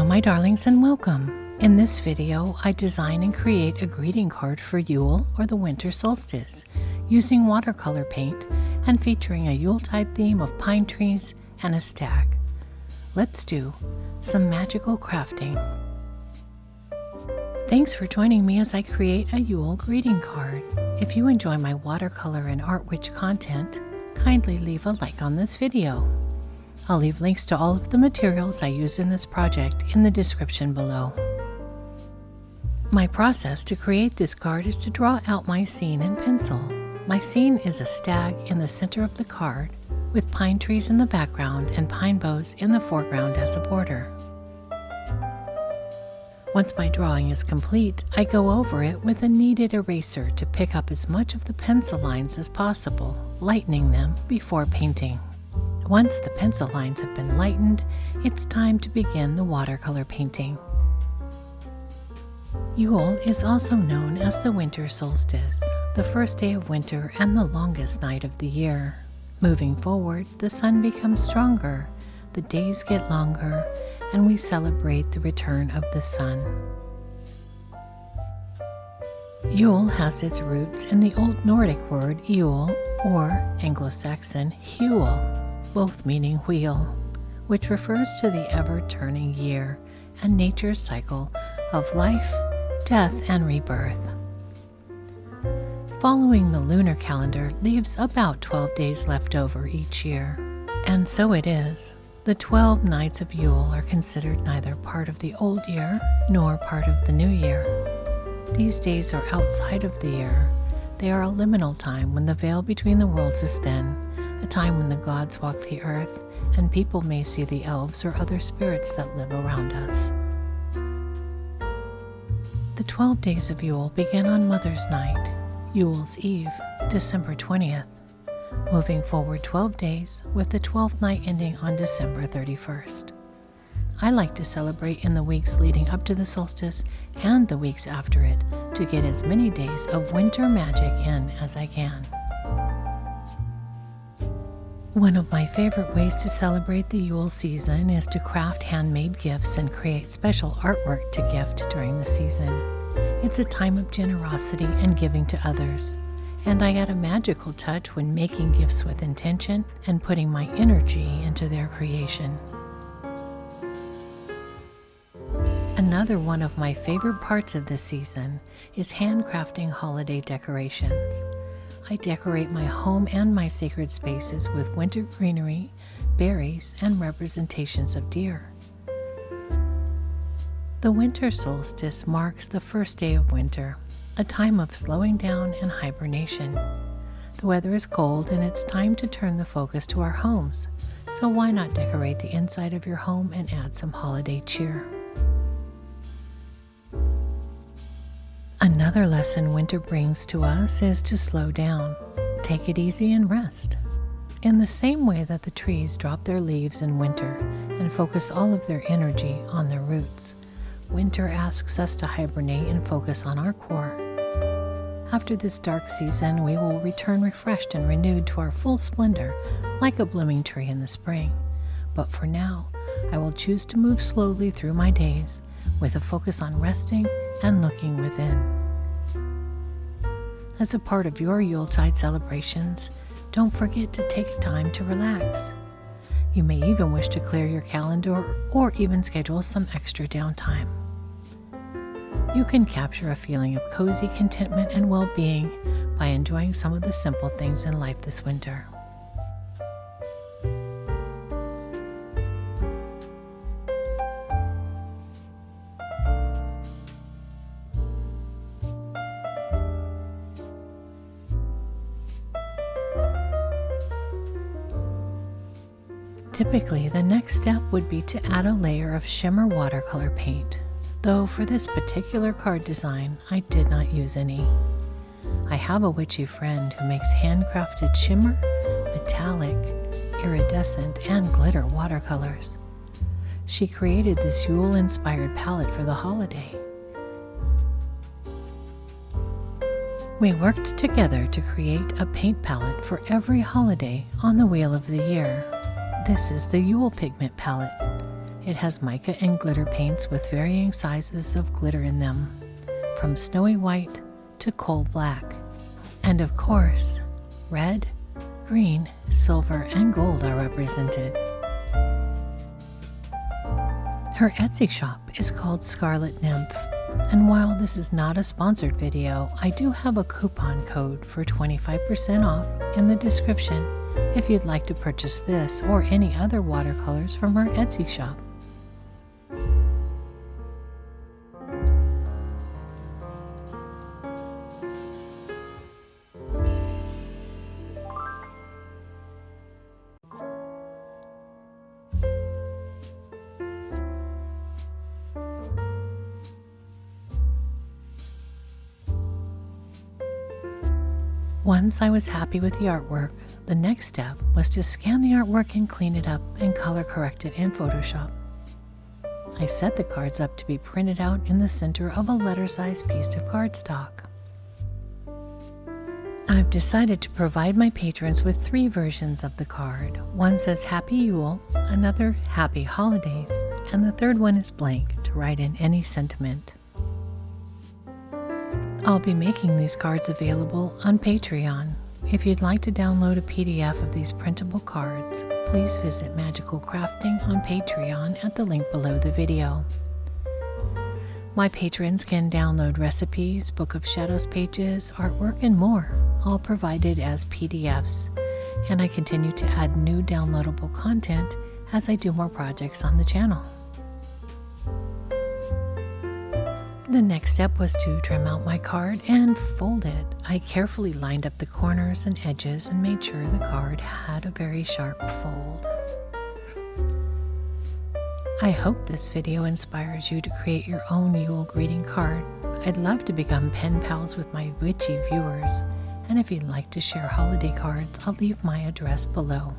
Hello my darlings and welcome. In this video, I design and create a greeting card for Yule or the Winter Solstice using watercolor paint and featuring a Yuletide theme of pine trees and a stag. Let's do some magical crafting. Thanks for joining me as I create a Yule greeting card. If you enjoy my watercolor and art witch content, kindly leave a like on this video. I'll leave links to all of the materials I use in this project in the description below. My process to create this card is to draw out my scene in pencil. My scene is a stag in the center of the card, with pine trees in the background and pine boughs in the foreground as a border. Once my drawing is complete, I go over it with a kneaded eraser to pick up as much of the pencil lines as possible, lightening them before painting. Once the pencil lines have been lightened, it's time to begin the watercolor painting. Yule is also known as the Winter Solstice, the first day of winter and the longest night of the year. Moving forward, the sun becomes stronger, the days get longer, and we celebrate the return of the sun. Yule has its roots in the Old Nordic word Yule, or Anglo-Saxon Hule, both meaning wheel, which refers to the ever-turning year and nature's cycle of life, death, and rebirth. Following the lunar calendar leaves about 12 days left over each year, and so it is. The 12 nights of Yule are considered neither part of the old year nor part of the new year. These days are outside of the year. They are a liminal time when the veil between the worlds is thin, a time when the gods walk the earth and people may see the elves or other spirits that live around us. The 12 days of Yule begin on Mother's Night, Yule's Eve, December 20th, moving forward 12 days with the 12th night ending on December 31st. I like to celebrate in the weeks leading up to the solstice and the weeks after it to get as many days of winter magic in as I can. One of my favorite ways to celebrate the Yule season is to craft handmade gifts and create special artwork to gift during the season. It's a time of generosity and giving to others, and I add a magical touch when making gifts with intention and putting my energy into their creation. Another one of my favorite parts of this season is handcrafting holiday decorations. I decorate my home and my sacred spaces with winter greenery, berries, and representations of deer. The winter solstice marks the first day of winter, a time of slowing down and hibernation. The weather is cold and it's time to turn the focus to our homes, so why not decorate the inside of your home and add some holiday cheer? Another lesson winter brings to us is to slow down, take it easy and rest. In the same way that the trees drop their leaves in winter and focus all of their energy on their roots, winter asks us to hibernate and focus on our core. After this dark season, we will return refreshed and renewed to our full splendor, like a blooming tree in the spring. But for now, I will choose to move slowly through my days with a focus on resting and looking within. As a part of your Yuletide celebrations, don't forget to take time to relax. You may even wish to clear your calendar or even schedule some extra downtime. You can capture a feeling of cozy contentment and well-being by enjoying some of the simple things in life this winter. Typically, the next step would be to add a layer of shimmer watercolor paint, though for this particular card design, I did not use any. I have a witchy friend who makes handcrafted shimmer, metallic, iridescent, and glitter watercolors. She created this Yule-inspired palette for the holiday. We worked together to create a paint palette for every holiday on the wheel of the year. This is the Yule pigment palette. It has mica and glitter paints with varying sizes of glitter in them, from snowy white to coal black. And of course, red, green, silver, and gold are represented. Her Etsy shop is called Scarlet Nymph, and while this is not a sponsored video, I do have a coupon code for 25% off in the description if you'd like to purchase this or any other watercolors from her Etsy shop. Once I was happy with the artwork, the next step was to scan the artwork and clean it up and color correct it in Photoshop. I set the cards up to be printed out in the center of a letter-sized piece of cardstock. I've decided to provide my patrons with 3 versions of the card. One says Happy Yule, another Happy Holidays, and the third one is blank to write in any sentiment. I'll be making these cards available on Patreon. If you'd like to download a PDF of these printable cards, please visit Magical Crafting on Patreon at the link below the video. My patrons can download recipes, Book of Shadows pages, artwork, and more, all provided as PDFs, and I continue to add new downloadable content as I do more projects on the channel. The next step was to trim out my card and fold it. I carefully lined up the corners and edges and made sure the card had a very sharp fold. I hope this video inspires you to create your own Yule greeting card. I'd love to become pen pals with my witchy viewers, and if you'd like to share holiday cards, I'll leave my address below.